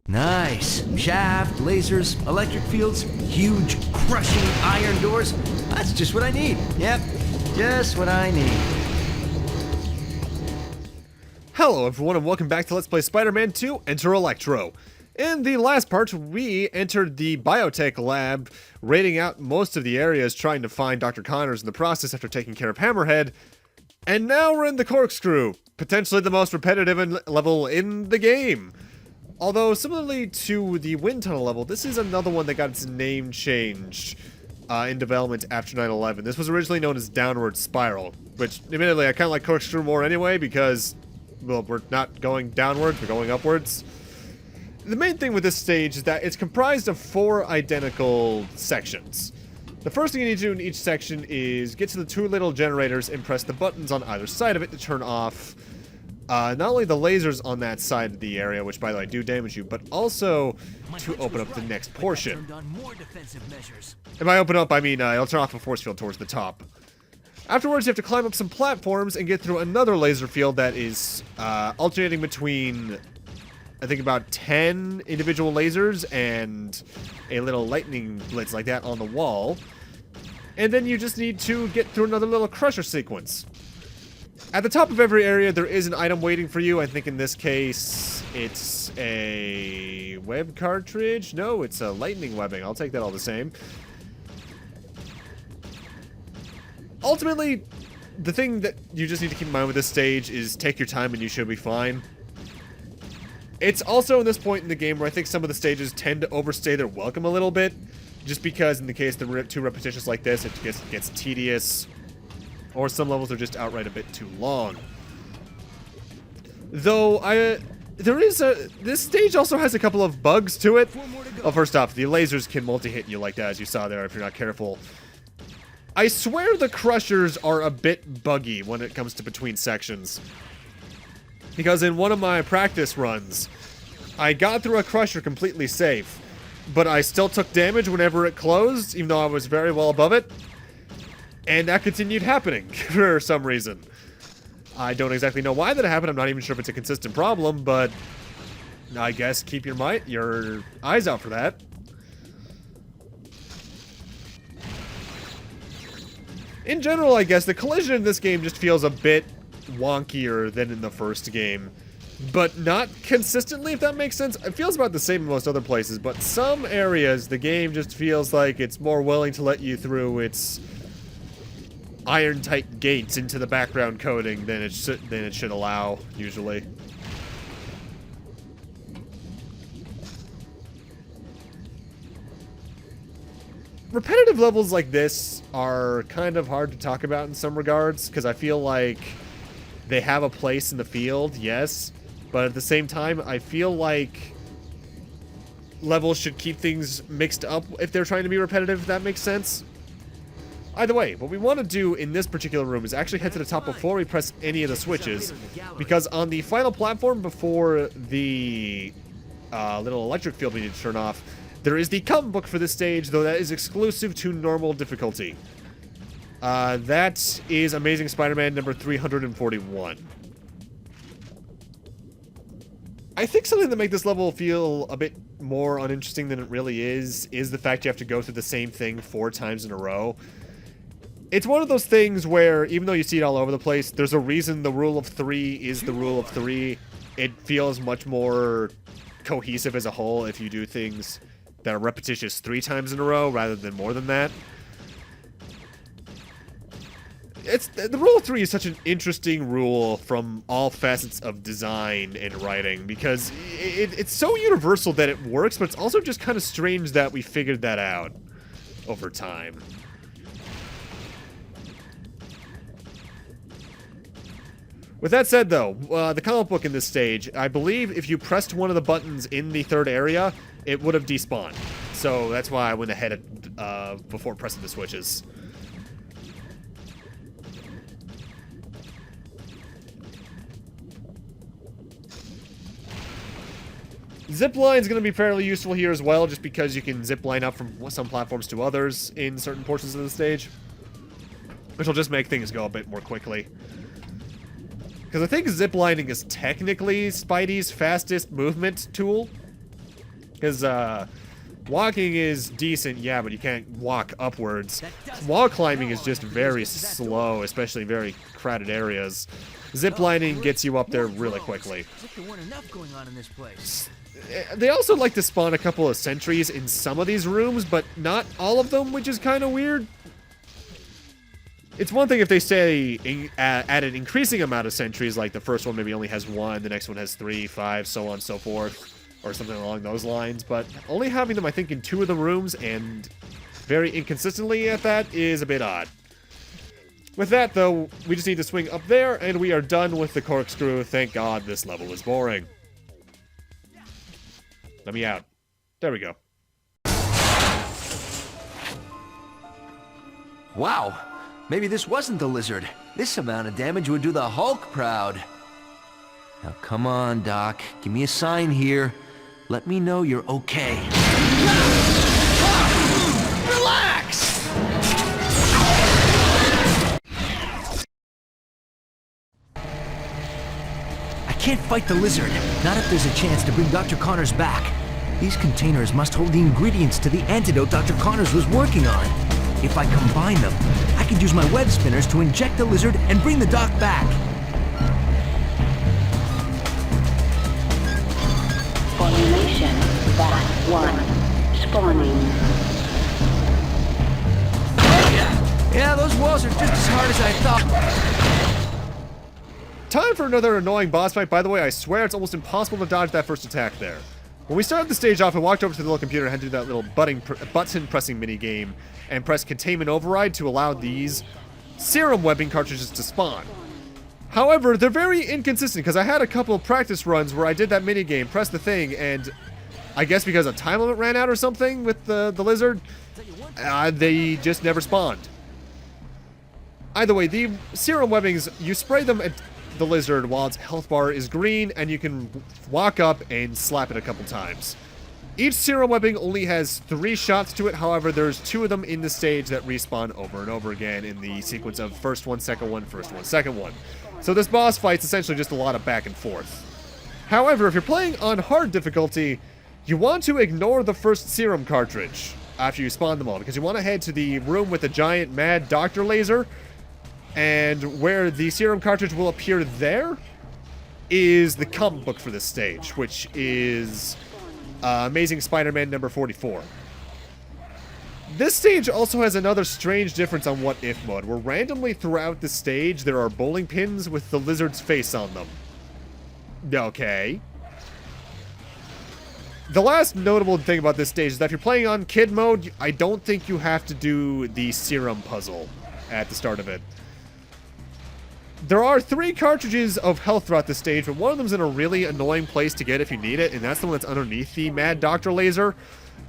Nice. Shaft, lasers, electric fields, huge crushing iron doors. That's just what I need. Yep, just what I need. Hello everyone and welcome back to Let's Play Spider-Man 2 Enter Electro. In the last part, we entered the biotech lab, raiding out most of the areas, trying to find Dr. Connors in the process after taking care of Hammerhead. And now we're in the corkscrew, potentially the most repetitive level in the game. Although, similarly to the wind tunnel level, this is another one that got its name changed in development after 9/11. This was originally known as Downward Spiral, which, admittedly, I kind of like corkscrew more anyway because, well, we're not going downwards, we're going upwards. The main thing with this stage is that it's comprised of 4 identical sections. The first thing you need to do in each section is get to the 2 little generators and press the buttons on either side of it to turn off not only the lasers on that side of the area, which by the way do damage you, but also to open up the next portion. And by open up, I mean it'll turn off a force field towards the top. Afterwards, you have to climb up some platforms and get through another laser field that is alternating between, I think, about 10 individual lasers and a little lightning blitz like that on the wall. And then you just need to get through another little crusher sequence. At the top of every area, there is an item waiting for you. I think in this case, it's a web cartridge. No, it's a lightning webbing. I'll take that all the same. Ultimately, the thing that you just need to keep in mind with this stage is take your time and you should be fine. It's also in this point in the game where I think some of the stages tend to overstay their welcome a little bit, just because in the case they're too repetitious like this, it gets tedious, or some levels are just outright a bit too long. Though this stage also has a couple of bugs to it. Well, first off, the lasers can multi-hit you like that, as you saw there, if you're not careful. I swear the crushers are a bit buggy when it comes to between sections. Because in one of my practice runs, I got through a crusher completely safe, but I still took damage whenever it closed, even though I was very well above it. And that continued happening for some reason. I don't exactly know why that happened. I'm not even sure if it's a consistent problem, but I guess keep your eyes out for that. In general, I guess the collision in this game just feels a bit wonkier than in the first game, but not consistently, if that makes sense. It feels about the same in most other places, but some areas the game just feels like it's more willing to let you through its iron-tight gates into the background coding than it should allow, usually. Repetitive levels like this are kind of hard to talk about in some regards, because I feel like they have a place in the field, yes, but at the same time, I feel like levels should keep things mixed up if they're trying to be repetitive, if that makes sense. Either way, what we want to do in this particular room is actually head to the top before we press any of the switches, because on the final platform before the little electric field we need to turn off, there is the comic book for this stage, though that is exclusive to normal difficulty. That is Amazing Spider-Man number 341. I think something that makes this level feel a bit more uninteresting than it really is the fact you have to go through the same thing 4 times in a row. It's one of those things where, even though you see it all over the place, there's a reason the rule of 3 is the rule of 3. It feels much more cohesive as a whole if you do things that are repetitious 3 times in a row rather than more than that. The rule of 3 is such an interesting rule from all facets of design and writing, because it's so universal that it works, but it's also just kind of strange that we figured that out over time. With that said, though, the comic book in this stage, I believe if you pressed one of the buttons in the 3rd area, it would have despawned. So that's why I went ahead before pressing the switches. Zipline is going to be fairly useful here as well, just because you can zipline up from some platforms to others in certain portions of the stage, which will just make things go a bit more quickly. Because I think ziplining is technically Spidey's fastest movement tool. Because walking is decent, yeah, but you can't walk upwards. Wall climbing is just very slow, especially in very crowded areas. Ziplining gets you up there really quickly. There weren't enough going on in this place. They also like to spawn a couple of sentries in some of these rooms, but not all of them, which is kind of weird. It's one thing if they say at an increasing amount of sentries, like the first one maybe only has 1, the next one has 3, 5, so on and so forth, or something along those lines, but only having them, I think, in 2 of the rooms, and very inconsistently at that, is a bit odd. With that, though, we just need to swing up there, and we are done with the corkscrew. Thank God this level is boring. Let me out. There we go. Wow. Maybe this wasn't the lizard. This amount of damage would do the Hulk proud. Now come on, Doc. Give me a sign here. Let me know you're okay. Relax! I can't fight the lizard. Not if there's a chance to bring Dr. Connors back. These containers must hold the ingredients to the antidote Dr. Connors was working on. If I combine them, I could use my web spinners to inject the lizard and bring the doc back. Formulation Bat 1 spawning. Yeah, those walls are just as hard as I thought. Time for another annoying boss fight. By the way, I swear it's almost impossible to dodge that first attack there. When we started the stage off, I walked over to the little computer and had to do that little button pressing mini game and press containment override to allow these serum webbing cartridges to spawn. However, they're very inconsistent because I had a couple of practice runs where I did that mini game, pressed the thing, and I guess because a time limit ran out or something with the lizard, they just never spawned. Either way, the serum webbings, you spray them at the lizard while its health bar is green, and you can walk up and slap it a couple times. Each serum webbing only has 3 shots to it, however, there's 2 of them in the stage that respawn over and over again in the sequence of first one, second one, first one, second one. So this boss fight's essentially just a lot of back and forth. However, if you're playing on hard difficulty, you want to ignore the first serum cartridge after you spawn them all, because you want to head to the room with the giant mad doctor laser, and where the serum cartridge will appear there is the comic book for this stage, which is Amazing Spider-Man number 44. This stage also has another strange difference on What If mode, where randomly throughout the stage there are bowling pins with the lizard's face on them. Okay. The last notable thing about this stage is that if you're playing on kid mode, I don't think you have to do the serum puzzle at the start of it. There are 3 cartridges of health throughout the stage, but one of them's in a really annoying place to get if you need it, and that's the one that's underneath the Mad Doctor laser,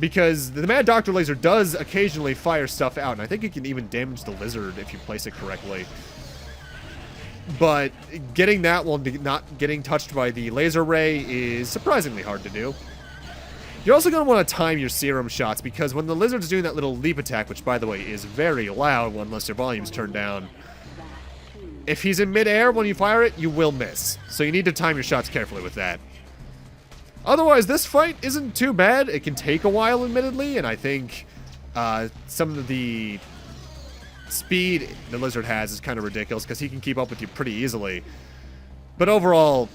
because the Mad Doctor laser does occasionally fire stuff out, and I think it can even damage the lizard if you place it correctly. But getting that while not getting touched by the laser ray is surprisingly hard to do. You're also going to want to time your serum shots, because when the lizard's doing that little leap attack, which by the way is very loud unless your volume's turned down, if he's in midair when you fire it, you will miss. So you need to time your shots carefully with that. Otherwise, this fight isn't too bad. It can take a while, admittedly, and I think some of the speed the lizard has is kind of ridiculous because he can keep up with you pretty easily. But overall,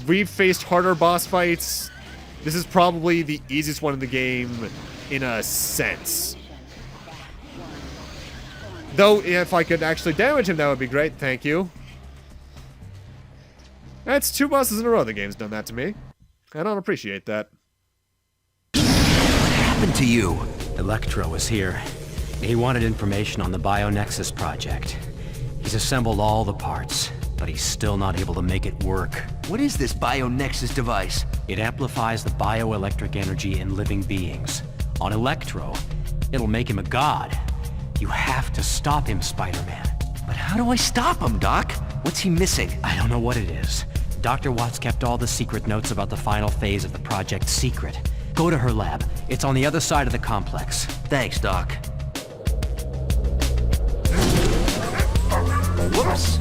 we've faced harder boss fights. This is probably the easiest one in the game in a sense. Though, if I could actually damage him, that would be great. Thank you. That's 2 bosses in a row the game's done that to me. I don't appreciate that. What happened to you? Electro was here. He wanted information on the BioNexus project. He's assembled all the parts, but he's still not able to make it work. What is this BioNexus device? It amplifies the bioelectric energy in living beings. On Electro, it'll make him a god. You have to stop him, Spider-Man. But how do I stop him, Doc? What's he missing? I don't know what it is. Dr. Watts kept all the secret notes about the final phase of the project secret. Go to her lab. It's on the other side of the complex. Thanks, Doc. Whoops.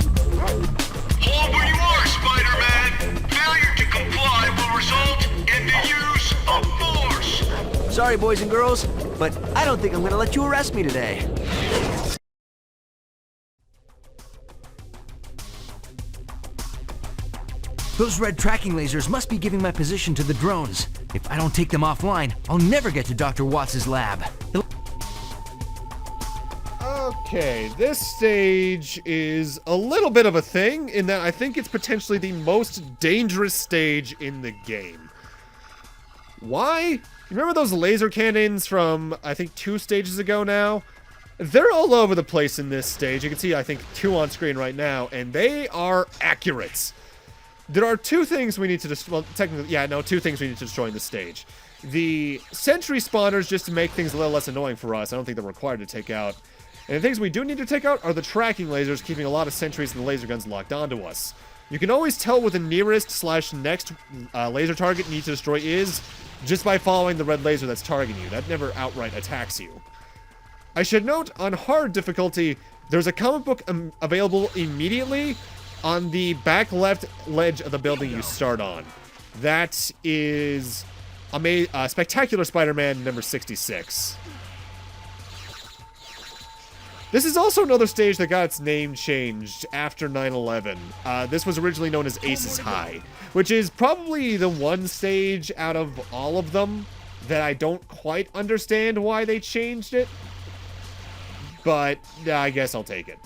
Hold where you are, Spider-Man! Failure to comply will result in the use of full Sorry, boys and girls, but I don't think I'm gonna let you arrest me today. Those red tracking lasers must be giving my position to the drones. If I don't take them offline, I'll never get to Dr. Watts' lab. Okay, this stage is a little bit of a thing in that I think it's potentially the most dangerous stage in the game. Why? You remember those laser cannons from, I think, 2 stages ago now? They're all over the place in this stage. You can see, I think, 2 on screen right now, and they are accurate. There are 2 things we need to destroy. Well, technically, yeah, no, 2 things we need to destroy in this stage. The sentry spawners, just to make things a little less annoying for us. I don't think they're required to take out. And the things we do need to take out are the tracking lasers, keeping a lot of sentries and the laser guns locked onto us. You can always tell what the nearest/next laser target you need to destroy is just by following the red laser that's targeting you. That never outright attacks you. I should note, on hard difficulty, there's a comic book available immediately on the back left ledge of the building you start on. That is Spectacular Spider-Man number 66. This is also another stage that got its name changed after 9/11. This was originally known as Aces High, which is probably the one stage out of all of them that I don't quite understand why they changed it. But I guess I'll take it.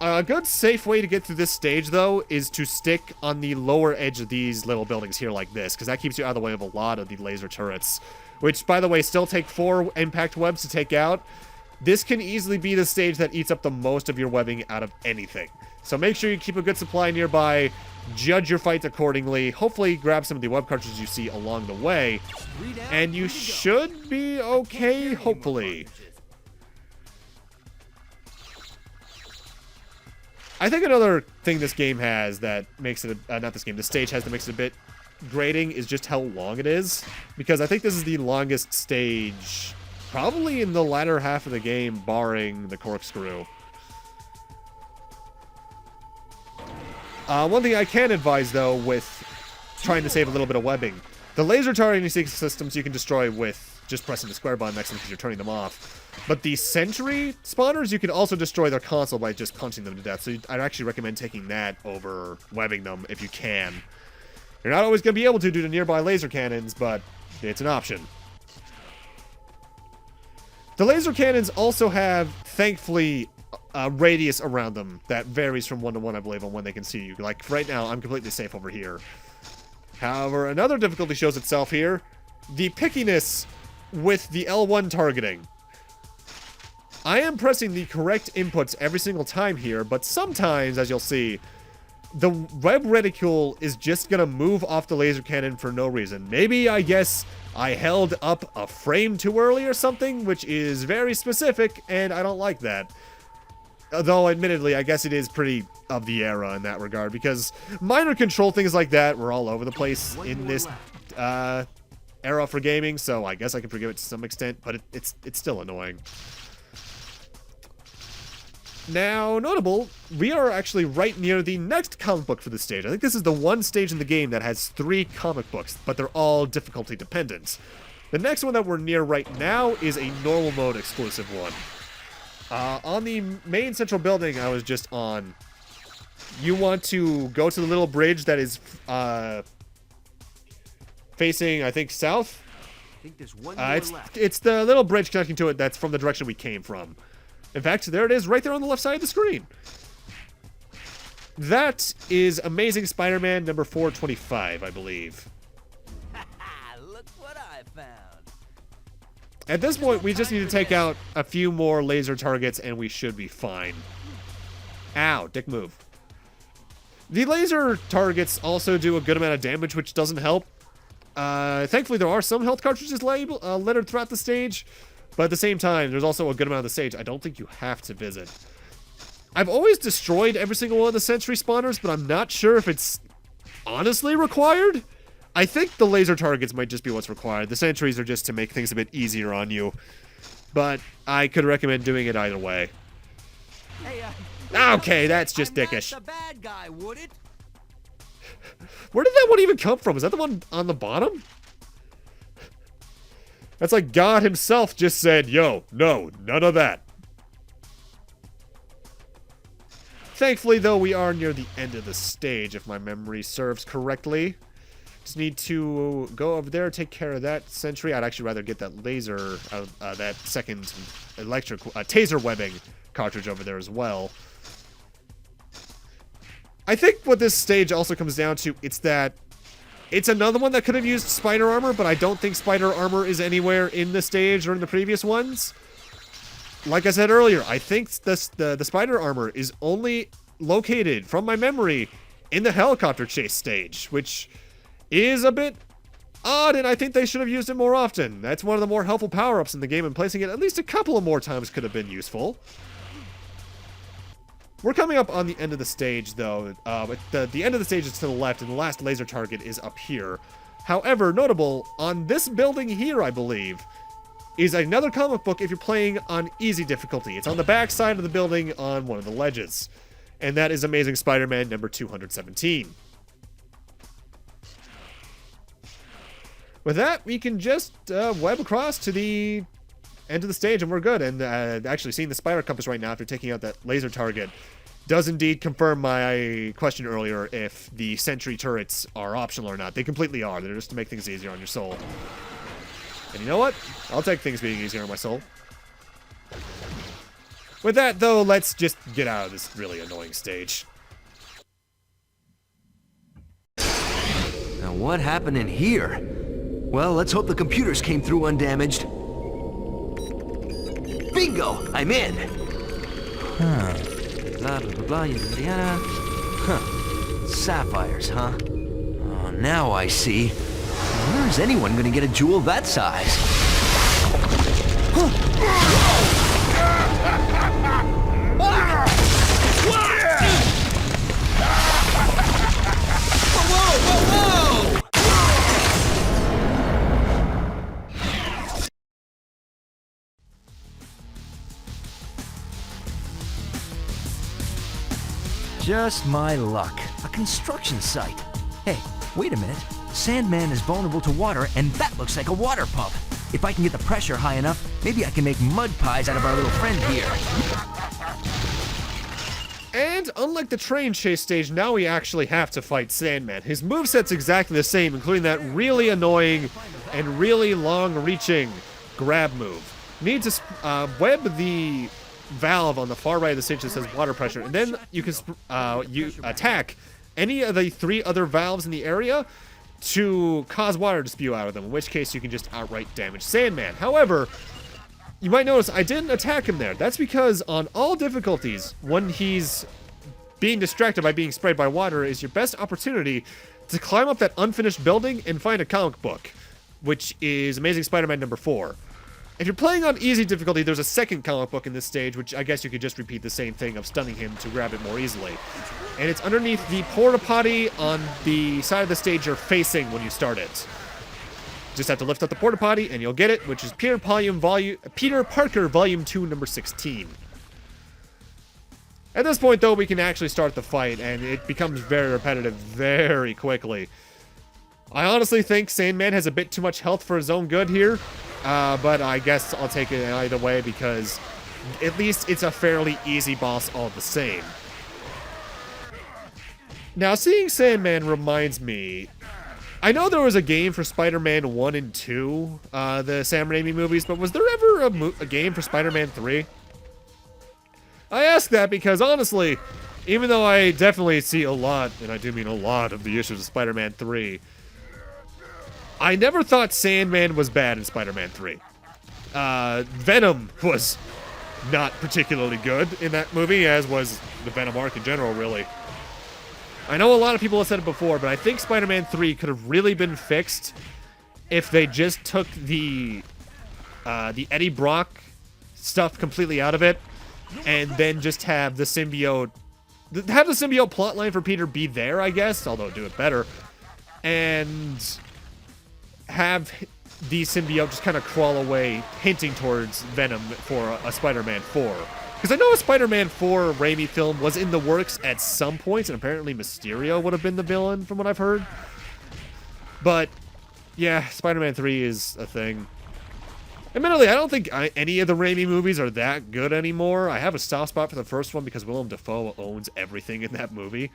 A good safe way to get through this stage, though, is to stick on the lower edge of these little buildings here like this, because that keeps you out of the way of a lot of the laser turrets, which, by the way, still take 4 impact webs to take out. This can easily be the stage that eats up the most of your webbing out of anything. So make sure you keep a good supply nearby, judge your fight accordingly, hopefully grab some of the web cartridges you see along the way, and you should be okay, hopefully. I think another thing this game has that makes it, this stage has that makes it a bit grating is just how long it is. Because I think this is the longest stage, probably in the latter half of the game, barring the corkscrew. One thing I can advise, though, with trying to save a little bit of webbing, the laser targeting systems you can destroy with just pressing the square button next to them because you're turning them off. But the sentry spawners, you can also destroy their console by just punching them to death. So I'd actually recommend taking that over webbing them if you can. You're not always going to be able to due to nearby laser cannons, but it's an option. The laser cannons also have, thankfully, a radius around them that varies from 1 to 1, I believe, on when they can see you. Like, right now, I'm completely safe over here. However, another difficulty shows itself here. The pickiness with the L1 targeting. I am pressing the correct inputs every single time here, but sometimes, as you'll see, the web reticule is just gonna move off the laser cannon for no reason. Maybe, I guess, I held up a frame too early or something, which is very specific, and I don't like that. Though, admittedly, I guess it is pretty of the era in that regard, because minor control things like that were all over the place in this era for gaming, so I guess I can forgive it to some extent, but it's still annoying. Now, notable, we are actually right near the next comic book for this stage. I think this is the one stage in the game that has 3 comic books, but they're all difficulty dependent. The next one that we're near right now is a normal mode exclusive one. On the main central building I was just on, you want to go to the little bridge that is facing, I think, south. I think there's one more left. It's the little bridge connecting to it that's from the direction we came from. In fact, there it is right there on the left side of the screen. That is Amazing Spider-Man number 425, I believe. Look what I found. At this point, we just need to take out a few more laser targets and we should be fine. Ow, dick move. The laser targets also do a good amount of damage, which doesn't help. Thankfully, there are some health cartridges littered throughout the stage. But at the same time, there's also a good amount of the stage I don't think you have to visit. I've always destroyed every single one of the sentry spawners, but I'm not sure if it's honestly required. I think the laser targets might just be what's required. The sentries are just to make things a bit easier on you. But I could recommend doing it either way. Hey, okay, that's just dickish. I'm not the bad guy, would it? Where did that one even come from? Is that the one on the bottom? That's like God himself just said, yo, no, none of that. Thankfully, though, we are near the end of the stage, if my memory serves correctly. Just need to go over there, take care of that sentry. I'd actually rather get that laser, that second electric, taser webbing cartridge over there as well. I think what this stage also comes down to, it's another one that could have used spider armor, but I don't think spider armor is anywhere in the stage or in the previous ones. Like I said earlier, I think the spider armor is only located, from my memory, in the helicopter chase stage, which is a bit odd, and I think they should have used it more often. That's one of the more helpful power-ups in the game, and placing it at least a couple of more times could have been useful. We're coming up on the end of the stage, though. The end of the stage is to the left, and the last laser target is up here. However, notable, on this building here, I believe, is another comic book if you're playing on easy difficulty. It's on the back side of the building on one of the ledges. And that is Amazing Spider-Man number 217. With that, we can just web across to the end of the stage and we're good. And actually seeing the spider compass right now after taking out that laser target does indeed confirm my question earlier if the sentry turrets are optional or not. They completely are. They're just to make things easier on your soul. And you know what? I'll take things being easier on my soul. With that, though, let's just get out of this really annoying stage. Now what happened in here? Well, let's hope the computers came through undamaged. Bingo! I'm in! Huh. Blah, blah, blah, blah, yada, yada. Huh. Sapphires, huh? Oh, now I see. Where is anyone gonna get a jewel that size? Just my luck. A construction site. Hey, wait a minute. Sandman is vulnerable to water, and that looks like a water pump. If I can get the pressure high enough, maybe I can make mud pies out of our little friend here. And unlike the train chase stage, now we actually have to fight Sandman. His moveset's exactly the same, including that really annoying and really long-reaching grab move. Need to web the valve on the far right of the stage that says water pressure, and then you can attack any of the 3 other valves in the area to cause water to spew out of them, in which case you can just outright damage Sandman. However, you might notice I didn't attack him there. That's because on all difficulties, when he's being distracted by being sprayed by water, is your best opportunity to climb up that unfinished building and find a comic book, which is Amazing Spider-Man number 4. If you're playing on easy difficulty, there's a second comic book in this stage, which I guess you could just repeat the same thing of stunning him to grab it more easily. And it's underneath the porta potty on the side of the stage you're facing when you start it. Just have to lift up the porta potty and you'll get it, which is Peter Parker Volume 2, number 16. At this point, though, we can actually start the fight, and it becomes very repetitive very quickly. I honestly think Sandman has a bit too much health for his own good here. But I guess I'll take it either way because at least it's a fairly easy boss all the same. Now, seeing Sandman reminds me... I know there was a game for Spider-Man 1 and 2, the Sam Raimi movies, but was there ever a game for Spider-Man 3? I ask that because, honestly, even though I definitely see a lot, and I do mean a lot, of the issues of Spider-Man 3... I never thought Sandman was bad in Spider-Man 3. Venom was not particularly good in that movie, as was the Venom arc in general, really. I know a lot of people have said it before, but I think Spider-Man 3 could have really been fixed if they just took the Eddie Brock stuff completely out of it, and then just have the symbiote plotline for Peter be there, I guess, although do it better, and have the symbiote just kind of crawl away, hinting towards Venom for a Spider-Man 4. Because I know a Spider-Man 4 Raimi film was in the works at some points, and apparently Mysterio would have been the villain, from what I've heard. But, yeah, Spider-Man 3 is a thing. Admittedly, I don't think any of the Raimi movies are that good anymore. I have a soft spot for the first one because Willem Dafoe owns everything in that movie.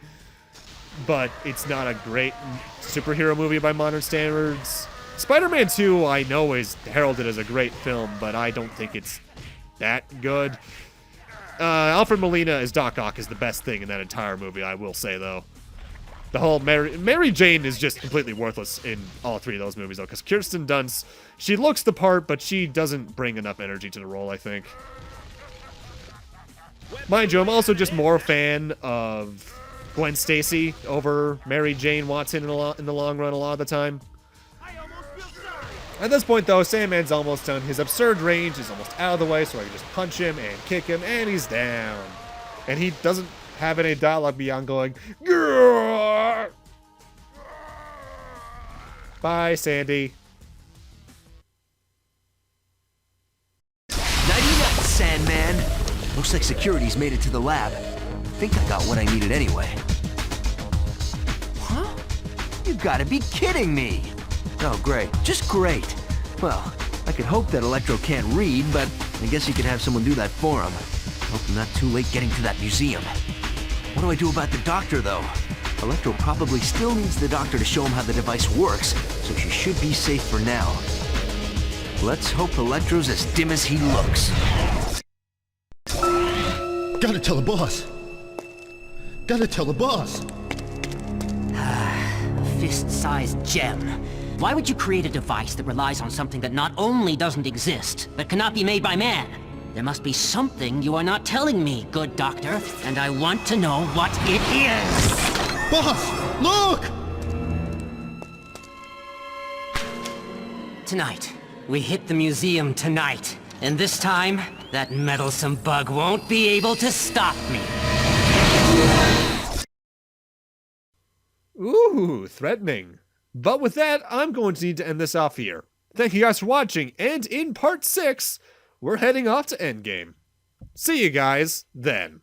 But it's not a great superhero movie by modern standards. Spider-Man 2, I know, is heralded as a great film, but I don't think it's that good. Alfred Molina as Doc Ock is the best thing in that entire movie, I will say, though. The whole Mary Jane is just completely worthless in all three of those movies, though, because Kirsten Dunst, she looks the part, but she doesn't bring enough energy to the role, I think. Mind you, I'm also just more a fan of Gwen Stacy over Mary Jane Watson in the long run a lot of the time. At this point, though, Sandman's almost done. His absurd range is almost out of the way, so I can just punch him and kick him, and he's down. And he doesn't have any dialogue beyond going, "Grrr!" Bye, Sandy. Nighty-night, Sandman. Looks like security's made it to the lab. I think I got what I needed anyway. Huh? You gotta be kidding me! Oh, great. Just great. Well, I could hope that Electro can't read, but I guess you could have someone do that for him. Hope I'm not too late getting to that museum. What do I do about the doctor, though? Electro probably still needs the doctor to show him how the device works, so she should be safe for now. Let's hope Electro's as dim as he looks. Gotta tell the boss. Gotta tell the boss. Fist-sized gem. Why would you create a device that relies on something that not only doesn't exist, but cannot be made by man? There must be something you are not telling me, good doctor, and I want to know what it is! Boss, look! Tonight. We hit the museum tonight. And this time, that meddlesome bug won't be able to stop me. Ooh, threatening. But with that, I'm going to need to end this off here. Thank you guys for watching, and in part 6, we're heading off to Endgame. See you guys then.